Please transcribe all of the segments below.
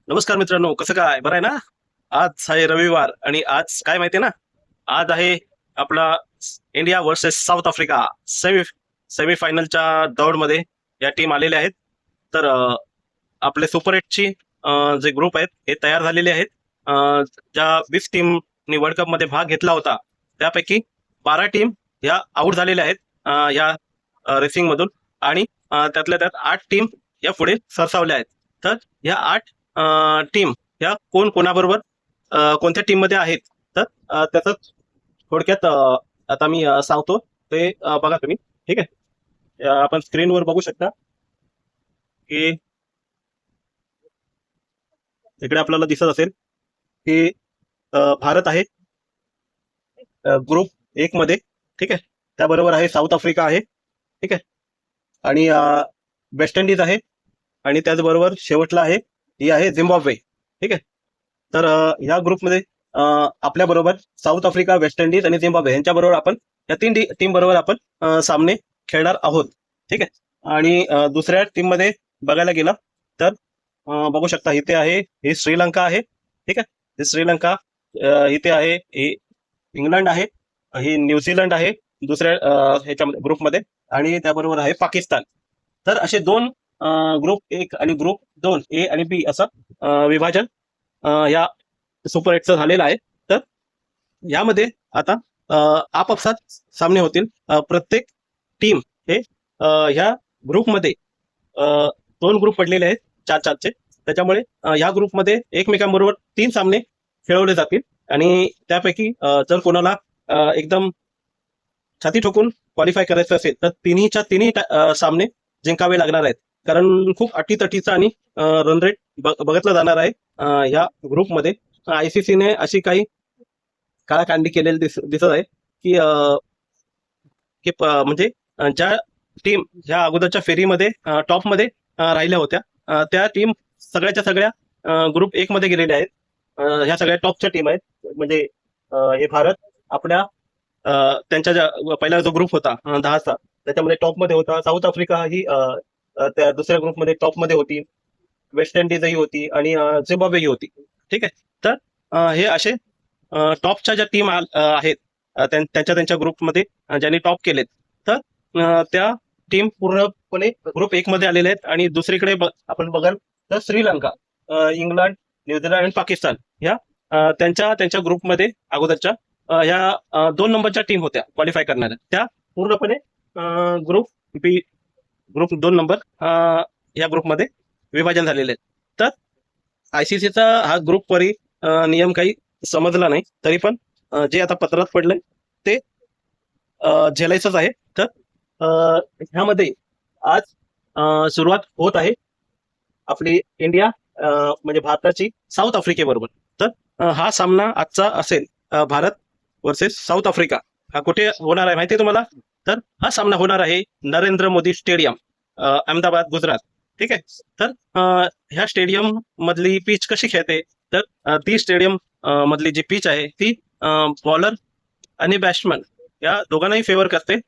नमस्कार मित्रांनो, कसं काय? बरं आहे ना? आज आहे रविवार आणि आज काय माहितीये ना? आज आहे आपला इंडिया वर्सेस साऊथ आफ्रिका सेमीफायनलच्या दौडमध्ये या टीम आलेल्या आहेत. तर आपले सुपर एटची जे ग्रुप आहेत हे तयार झालेले आहेत. अ, ज्या 20 टीमनी वर्ल्ड कपमध्ये भाग घेतला होता त्यापैकी 12 टीम या आऊट झालेल्या आहेत या रेसिंगमधून आणि त्यातल्या त्यात 8 टीम या पुढे सरसावल्या आहेत. तर या 8 टीम ह्या कोण कोणाबरोबर कोणत्या टीम मध्ये आहेत तर त्याचं थोडक्यात आता मी सांगतो ते बघा तुम्ही. ठीक आहे. आपण स्क्रीनवर बघू शकता की इकडे आपल्याला दिसत असेल की भारत आहे ग्रुप एक मध्ये. ठीक आहे. त्याबरोबर आहे साऊथ आफ्रिका आहे. ठीक आहे. आणि वेस्ट इंडिज आहे आणि त्याचबरोबर शेवटला आहे ही आहे झिम्बाब्वे. ठीक आहे. तर ह्या ग्रुपमध्ये आपल्या बरोबर साऊथ आफ्रिका, वेस्ट इंडिज आणि झिम्बाब्वे यांच्या बरोबर आपण या तीन टीम बरोबर आपण सामने खेळणार आहोत. ठीक आहे. आणि दुसऱ्या टीम मध्ये बघायला गेलं तर बघू शकता इथे आहे ही श्रीलंका आहे. ठीक आहे. ही श्रीलंका इथे आहे ही इंग्लंड आहे, ही न्यूझीलंड आहे दुसऱ्या ह्याच्यामध्ये ग्रुपमध्ये आणि त्याबरोबर आहे पाकिस्तान. तर असे दोन ग्रुप एक आणि ग्रुप दोन ए आणि बी असं विभाजन या सुपर एटचं झालेलं आहे. तर यामध्ये आता आपापसात सामने होतील. प्रत्येक टीम हे ह्या ग्रुपमध्ये दोन ग्रुप पडलेले आहेत चार चारचे. त्याच्यामुळे या ग्रुपमध्ये एकमेकांबरोबर 3 सामने खेळवले जातील आणि त्यापैकी जर कोणाला एकदम छाती ठोकून क्वालिफाय करायचं असेल तर तिन्हीच्या तिन्ही सामने जिंकावे लागणार आहेत. कारण खूप अटीतटीचा आणि रन रेट बघितला जाणार आहे या ग्रुपमध्ये. आयसीसीने अशी काही काळाकांडी केलेली दिसत आहे की म्हणजे ज्या टीम ह्या अगोदरच्या फेरीमध्ये टॉपमध्ये राहिल्या होत्या त्या टीम सगळ्याच्या सगळ्या ग्रुप एक मध्ये गेलेल्या आहेत. ह्या सगळ्या टॉपच्या टीम आहेत. म्हणजे हे भारत आपल्या त्यांच्या पहिला जो ग्रुप होता 10चा त्याच्यामध्ये टॉपमध्ये होता. साऊथ आफ्रिका ही त्या दुसऱ्या ग्रुपमध्ये टॉपमध्ये होती. वेस्ट इंडिजही होती आणि झिम्बाब्वे ही होती. ठीक आहे. तर हे असे टॉपच्या ज्या टीम आहेत त्यांच्या त्यांच्या ग्रुपमध्ये ज्यांनी टॉप केलेत तर त्या टीम पूर्णपणे ग्रुप एक मध्ये आलेले आहेत. आणि दुसरीकडे आपण बघाल तर श्रीलंका, इंग्लंड, न्यूझीलंड आणि पाकिस्तान ह्या त्यांच्या त्यांच्या ग्रुपमध्ये अगोदरच्या ह्या 2 नंबरच्या टीम होत्या क्वालिफाय करणाऱ्या त्या पूर्णपणे ग्रुप बी ग्रुप 2 नंबर या ग्रुपमध्ये विभाजन झालेले आहेत. तर आयसीसीचा हा ग्रुपवरी नियम काही समजला नाही तरी पण जे आता पत्रात पडलंय ते झेलायचंच आहे. तर ह्यामध्ये आज सुरुवात होत आहे आपली इंडिया म्हणजे भारताची साऊथ आफ्रिकेबरोबर. तर हा सामना आजचा असेल भारत वर्सेस साऊथ आफ्रिका. हा कुठे होणार आहे माहिती आहे तुम्हाला? तर हा सामना होणार आहे नरेंद्र मोदी स्टेडियम, अहमदाबाद, गुजरात. ठीक आहे. तर ह्या स्टेडियम मधली पिच कशी खेळते तर ती स्टेडियम मधली जी पिच आहे ती बॉलर आणि बॅट्समन या दोघांनाही फेवर करते.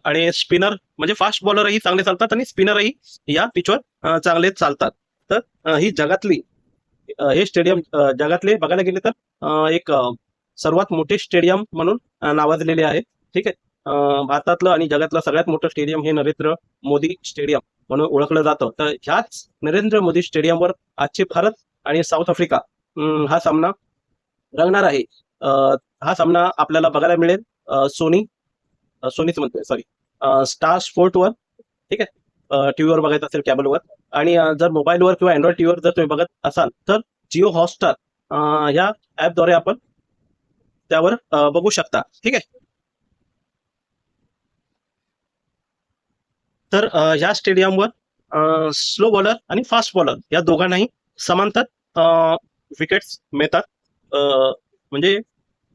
आणि स्पिनर म्हणजे फास्ट बॉलरही चांगले चालतात आणि स्पिनरही या पिचवर चांगले चालतात. तर ही जगातली हे स्टेडियम जगातले बघायला गेले तर एक सर्वात मोठे स्टेडियम म्हणून नावाजलेले आहे. ठीक आहे. भारतातलं आणि जगातलं सगळ्यात मोठं स्टेडियम हे नरेंद्र मोदी स्टेडियम म्हणून ओळखलं जातं. तर ह्याच नरेंद्र मोदी स्टेडियमवर आजचे भारत आणि साऊथ आफ्रिका हा सामना रंगणार आहे. हा सामना आपल्याला बघायला मिळेल सोनीच म्हणतोय सॉरी स्टार स्पोर्टवर. ठीक आहे. टीव्हीवर बघायचं असेल कॅबलवर आणि जर मोबाईलवर किंवा अँड्रॉइड टीव्हीवर जर तुम्ही बघत असाल तर जिओ हॉटस्टार या ऍपद्वारे आपण त्यावर बघू शकता. ठीक आहे. तर या स्टेडियमवर स्लो बॉलर आणि फास्ट बॉलर या दोघांनाही समांतर विकेट्स मिळतात. म्हणजे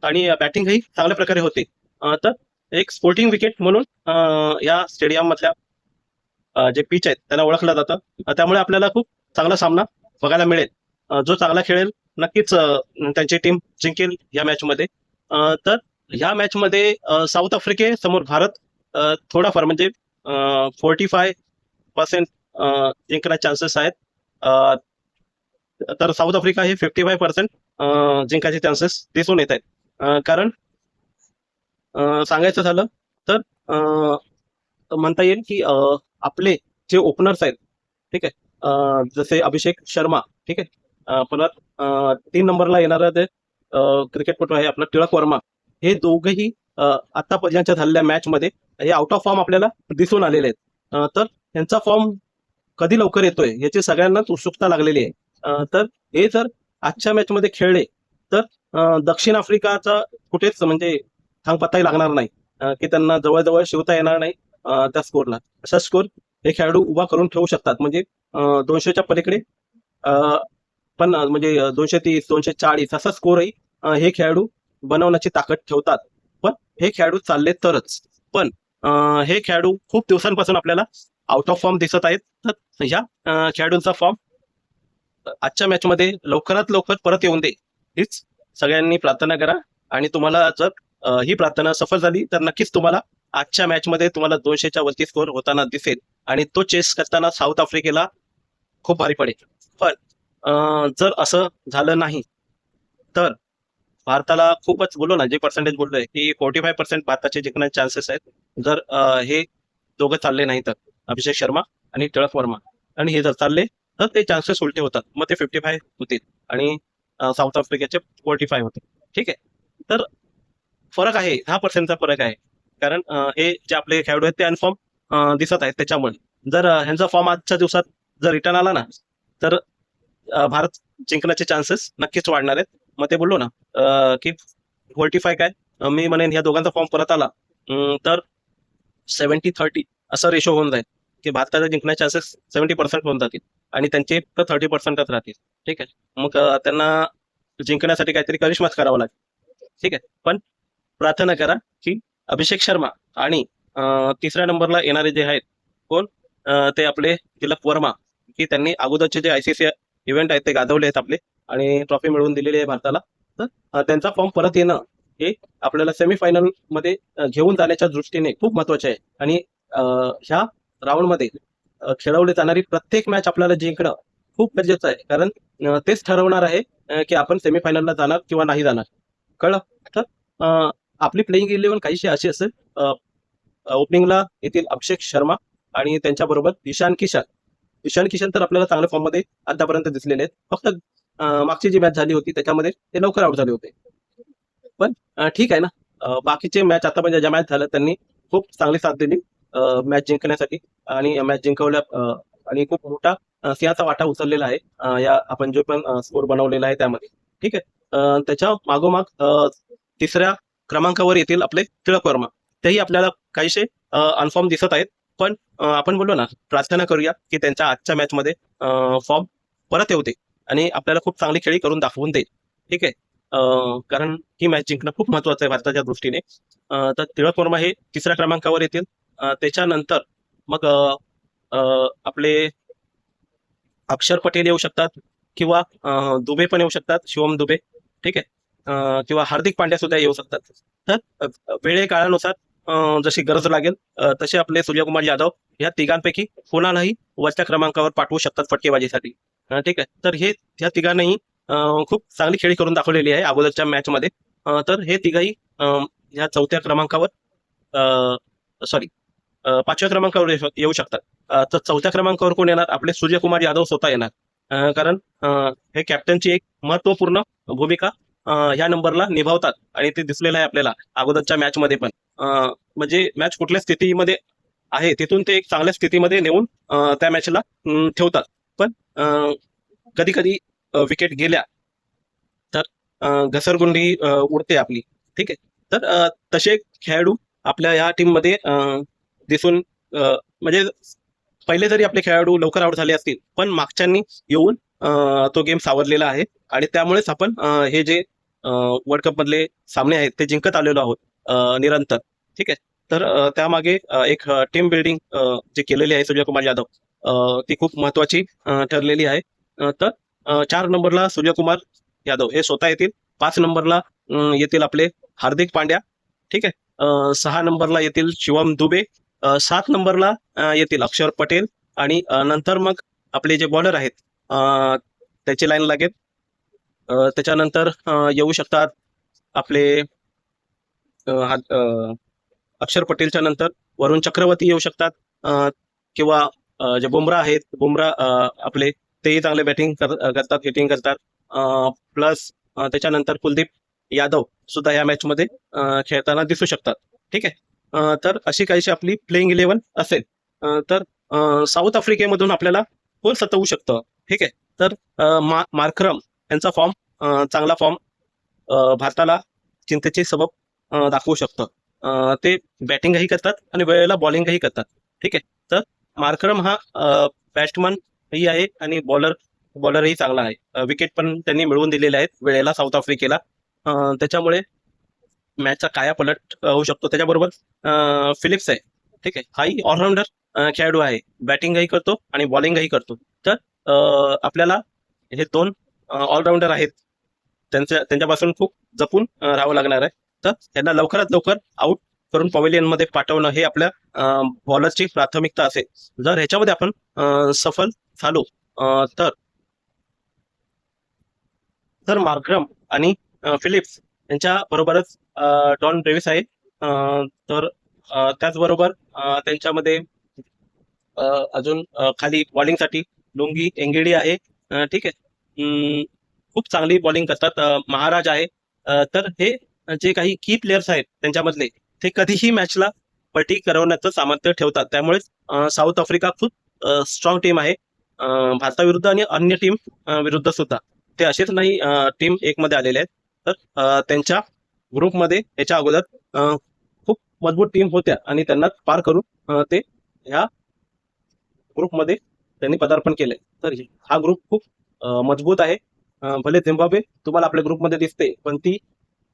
आणि बॅटिंगही चांगल्या प्रकारे होते. तर एक स्पोर्टिंग विकेट म्हणून या स्टेडियम मधल्या जे पिच आहेत त्याला ओळखलं जातं. त्यामुळे आपल्याला खूप चांगला सामना बघायला मिळेल. जो चांगला खेळेल नक्कीच त्यांची टीम जिंकेल या मॅच मध्ये. तर ह्या मॅच मध्ये साऊथ आफ्रिकेसमोर भारत थोडाफार म्हणजे 45% जिंकण्याचे चान्सेस आहेत. तर साऊथ आफ्रिका हे 55% जिंकायचे चान्सेस दिसून येत आहेत. कारण सांगायचं झालं तर म्हणता येईल की आपले जे ओपनर्स आहेत, ठीक आहे, जसे अभिषेक शर्मा, ठीक आहे, परत 3 नंबरला येणारा ते क्रिकेटपटू आहे आपला टिळक वर्मा, हे दोघेही आतापर्यंतच्या झालेल्या मॅचमध्ये हे आउट ऑफ फॉर्म आपल्याला दिसून आलेले आहेत. तर त्यांचा फॉर्म कधी लवकर येतोय याची सगळ्यांनाच उत्सुकता लागलेली आहे. तर हे जर आजच्या मॅचमध्ये खेळले तर दक्षिण आफ्रिकाचा कुठेच म्हणजे थांगपत्ताही लागणार नाही, की त्यांना जवळजवळ शिवता येणार नाही त्या स्कोरला. असा स्कोर हे खेळाडू उभा करून ठेवू शकतात. म्हणजे 200च्या पलीकडे पण म्हणजे 230, 240 असा स्कोरही हे खेळाडू बनवण्याची ताकद ठेवतात. पण हे खेळाडू चालले तरच. पण हे खेळाडू खूप दिवसांपासून आपल्याला आउट ऑफ फॉर्म दिसत आहेत. तर ह्या खेळाडूंचा फॉर्म आजच्या मॅचमध्ये लवकरात लवकर परत येऊन दे हीच सगळ्यांनी प्रार्थना करा. आणि तुम्हाला जर ही प्रार्थना सफल झाली तर नक्कीच तुम्हाला आजच्या मॅचमध्ये तुम्हाला 200च्या वरती स्कोर होताना दिसेल आणि तो चेस करताना साऊथ आफ्रिकेला खूप भारी पडेल. पण जर असं झालं नाही तर भारताला खूपच बोललो ना, जे पर्सेंटेज बोललोय की 45% भारताचे जिंकण्याचे चान्सेस आहेत. जर हे दोघं चालले नाही तर अभिषेक शर्मा आणि टिळक वर्मा, आणि हे जर चालले तर ते चान्सेस उलटे होतात. मग ते 55 होतील आणि साऊथ आफ्रिकेचे 45 होते. ठीक आहे, तर फरक आहे, 10%चा फरक आहे. कारण हे जे आपले खेळाडू आहेत ते अनफॉर्म दिसत आहेत. त्याच्यामुळे जर ह्यांचा फॉर्म आजच्या दिवसात जर रिटर्न आला ना तर भारत जिंकण्याचे चान्सेस नक्कीच वाढणार आहेत. मग ते बोललो ना की 45 काय, मी म्हणेन ह्या दोघांचा फॉर्म परत आला तर 70-30 असा रेशो होऊन जाईल की भारताचा जिंकण्याचे चान्सेस 70% होऊन जातील आणि त्यांचे फक्त 30%च राहतील. ठीक आहे, मग त्यांना जिंकण्यासाठी काहीतरी करिश्माच करावा लागेल. ठीक आहे, पण प्रार्थना करा की अभिषेक शर्मा आणि 3ऱ्या नंबरला येणारे जे आहेत कोण, ते आपले तिलक वर्मा, की त्यांनी अगोदरचे जे ICC इव्हेंट आहेत ते गाजवले आहेत आपले आणि ट्रॉफी मिळवून दिलेली आहे भारताला. तर त्यांचा फॉर्म परत येणं हे आपल्याला सेमीफायनल मध्ये घेऊन जाण्याच्या दृष्टीने खूप महत्वाचे आहे. आणि ह्या राऊंडमध्ये खेळवली जाणारी प्रत्येक मॅच आपल्याला जिंकणं खूप गरजेचं आहे. कारण तेच ठरवणार आहे की आपण सेमीफायनलला जाणार किंवा नाही जाणार. कळलं? तर आपली प्लेइंग 11 काहीशी अशी असेल. ओपनिंगला येतील अभिषेक शर्मा आणि त्यांच्याबरोबर ईशान किशन तर आपल्याला चांगल्या फॉर्म मध्ये आतापर्यंत दिसलेले आहेत. फक्त मागची जी मॅच झाली होती त्याच्यामध्ये ते लवकर आउट झाले होते. पण ठीक आहे ना, बाकीचे मॅच आता म्हणजे ज्या मॅच झाल्या त्यांनी खूप चांगली साथ दिली मॅच जिंकण्यासाठी आणि मॅच जिंकवल्या आणि खूप मोठा सिंहाचा वाटा उचललेला आहे या आपण जो पण स्कोर बनवलेला आहे त्यामध्ये. ठीक आहे, त्याच्या मागोमाग 3ऱ्या क्रमांकावर येतील आपले टिळक वर्मा. तेही आपल्याला काहीशे अनफॉर्म दिसत आहेत. पण आपण बोललो ना, प्रार्थना करूया की त्यांच्या आजच्या मॅचमध्ये फॉर्म परत येऊ दे आणि आपल्याला खूप चांगली खेळी करून दाखवून दे. ठीक आहे, कारण ही मॅच जिंकणं खूप महत्वाचं आहे भारताच्या दृष्टीने. तर टिळक वर्मा हे 3ऱ्या क्रमांकावर येतील. त्याच्यानंतर मग आपले अक्षर पटेल येऊ शकतात किंवा दुबे पण येऊ शकतात, शिवम दुबे. ठीक आहे, किंवा हार्दिक पांड्या सुद्धा येऊ शकतात. तर वेळेकाळानुसार जशी गरज लागेल तसे आपले सूर्यकुमार यादव या तिघांपैकी कोणालाही वरच्या क्रमांकावर पाठवू शकतात फटकेबाजीसाठी. ठीक आहे, तर हे ह्या तिघांनाही खूप चांगली खेळी करून दाखवलेली आहे अगोदरच्या मॅचमध्ये. तर हे तिघाही ह्या 4थ्या क्रमांकावर सॉरी 5व्या क्रमांकावर येऊ शकतात. तर 4थ्या क्रमांकावर कोण येणार, आपले सूर्यकुमार यादव स्वतः येणार. कारण हे कॅप्टनची एक महत्वपूर्ण भूमिका ह्या नंबरला निभावतात आणि ते दिसलेलं आहे आपल्याला अगोदरच्या मॅचमध्ये पण. म्हणजे मॅच कुठल्या स्थितीमध्ये आहे तिथून ते एक चांगल्या स्थितीमध्ये नेऊन त्या मॅचला ठेवतात. पण कधी कधी विकेट गेल्या तर घसरगुंडी उडते आपली. ठीक आहे, तर तसे खेळाडू आपल्या या टीम मध्ये दिसून म्हणजे पहिले जरी आपले खेळाडू लवकर आउट झाले असतील पण मागच्यांनी येऊन तो गेम सावरलेला आहे आणि त्यामुळेच आपण हे जे वर्ल्ड कप मधले सामने आहेत ते जिंकत आलेलो आहोत निरंतर. ठीक आहे, तर त्यामागे एक टीम बिल्डिंग जे केलेली आहे सूर्यकुमार यादव ती खूप महत्वाची ठरलेली आहे. तर 4 नंबरला सूर्यकुमार यादव हे स्वतः येतील. 5 नंबरला येतील आपले हार्दिक पांड्या. ठीक आहे, 6 नंबरला येतील शिवम दुबे. 7 नंबरला येतील अक्षर पटेल आणि नंतर मग आपले जे बॉलर आहेत त्याची लाईन लागेल. त्याच्यानंतर येऊ शकतात आपले अक्षर पटेलच्या नंतर वरुण चक्रवर्ती येऊ शकतात, किंवा जे बुमरा आहेत, बुमरा आपले तेही चांगले बॅटिंग करतात, हिटिंग करतात. प्लस त्याच्यानंतर कुलदीप यादव सुद्धा या मॅच मध्ये खेळताना दिसू शकतात. ठीक आहे. तर अशी काहीशी आपली प्लेइंग 11 असेल. तर साऊथ आफ्रिकेमधून आपल्याला कोण सतवू शकतं. ठीक आहे. तर मार्करम यांचा फॉर्म, चांगला फॉर्म भारताला चिंतेची सबब दाखवू शकतं. ते बॅटिंगही करतात आणि वेळेला बॉलिंगही करतात. ठीक आहे. तर मार्करम हा बॅट्समनही आहे आणि बॉलरही चांगला आहे. विकेट पण त्यांनी मिळवून दिलेले आहेत वेळेला साऊथ आफ्रिकेला. त्याच्यामुळे मॅचचा कायापालट होऊ शकतो. त्याच्याबरोबर फिलिप्स आहे. ठीक आहे. हाही ऑलराऊंडर खेळाडू आहे, बॅटिंगही करतो आणि बॉलिंगही करतो. तर आपल्याला हे दोन ऑलराऊंडर आहेत, त्यांच्यापासून खूप जपून राहावं लागणार आहे. तर त्यांना लवकरात लवकर आउट करून पवेलियन मध्ये पाठवणं हे आपल्या बॉलरची प्राथमिकता असेल. जर ह्याच्यामध्ये आपण सफल झालो तर मार्करम आणि फिलिप्स यांच्या बरोबरच डॉन ब्रेव्हिस आहे. तर त्याचबरोबर त्यांच्यामध्ये अजून खाली बॉलिंगसाठी लुंगी एंगेडी आहे. ठीक आहे. खूप चांगली बॉलिंग करतात. महाराज आहे. तर हे जे काही की प्लेयर्स आहेत त्यांच्यामधले, ते कधीही मॅचला पलटी करवण्याचं सामर्थ्य ठेवतात. त्यामुळे साऊथ आफ्रिका खूप स्ट्रॉंग टीम आहे भारताविरुद्ध आणि अन्य टीम विरुद्ध सुद्धा. ते असेच नाही टीम एक मध्ये आलेले आहेत. तर त्यांच्या ग्रुपमध्ये याच्या अगोदर खूप मजबूत टीम होत्या आणि त्यांना पार करून ते ह्या ग्रुपमध्ये त्यांनी पदार्पण केलंय. तर हा ग्रुप खूप मजबूत आहे. भले झिम्बाब्वे तुम्हाला आपल्या ग्रुपमध्ये दिसते,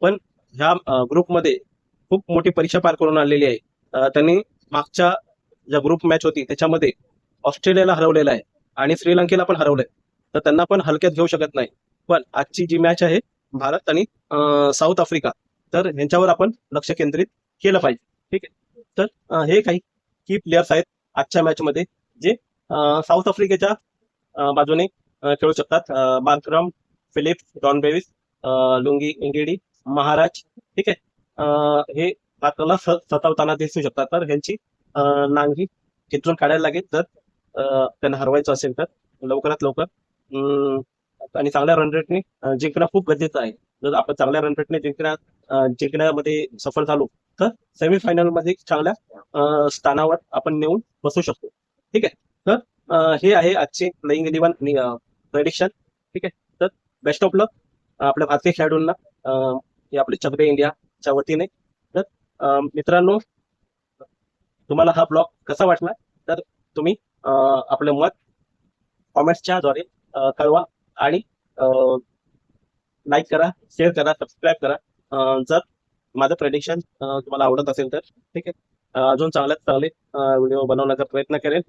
पण ह्या ग्रुपमध्ये खूप मोठी परीक्षा पार करून आलेली आहे. त्यांनी मागच्या ज्या ग्रुप मॅच होती त्याच्यामध्ये ऑस्ट्रेलियाला हरवलेलं आहे आणि श्रीलंकेला पण हरवलंय. तर त्यांना पण हलक्यात घेऊ शकत नाही. पण आजची जी मॅच आहे भारत आणि साऊथ आफ्रिका, तर यांच्यावर आपण लक्ष केंद्रित केलं पाहिजे. ठीक आहे. तर हे काही की प्लेयर्स आहेत आजच्या मॅच मध्ये जे साऊथ आफ्रिकेच्या बाजूने खेळू शकतात. Markram, Phillips, Don Brevis, Lungi Ngidi, Maharaj. ठीक आहे. हे भारताला सतावताना दिसू शकतात. तर ह्यांची नांगी चित्रून काढायला लागेल जर त्यांना हरवायचं असेल तर लवकरात लवकर. आणि चांगल्या रन रेटने जिंकणं खूप गरजेचं आहे. जर आपण चांगल्या रन रेटने जिंकण्यामध्ये सफल झालो तर सेमीफायनल मध्ये चांगल्या स्थानावर आपण नेऊन बसू शकतो. ठीक आहे. तर हे आहे आजचे प्लेइंग 11 प्रेडिक्शन. ठीक आहे. तर बेस्ट ऑफ लक आपल्या भारतीय खेळाडूंना, हे आपले चक्रे इंडियाच्या वतीने. तर मित्रांनो, तुम्हाला हा ब्लॉग कसा वाटला तर तुम्ही आपलं मत कॉमेंट्सच्या द्वारे कळवा आणि लाईक करा, शेअर करा, सबस्क्राईब करा. जर माझं प्रेडिक्शन तुम्हाला आवडत असेल तर. ठीक आहे. अजून चांगल्यात चांगले व्हिडिओ बनवण्याचा प्रयत्न करेन.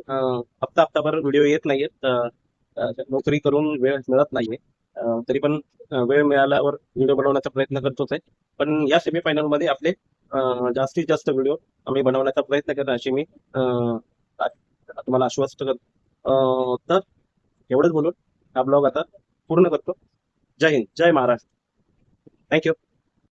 हप्ताभर व्हिडिओ येत नाहीयेत. नोकरी करून वेळ मिळत नाहीये. तरी पण वेळ मिळाल्यावर व्हिडिओ बनवण्याचा प्रयत्न करतोच आहे. पण या सेमीफायनल मध्ये आपले जास्तीत जास्त व्हिडिओ आम्ही बनवण्याचा प्रयत्न करेन अशी मी तुम्हाला आश्वस्त करतो. तर एवढंच बोलून हा ब्लॉग आता पूर्ण करतो. जय हिंद, जय महाराष्ट्र. थँक्यू.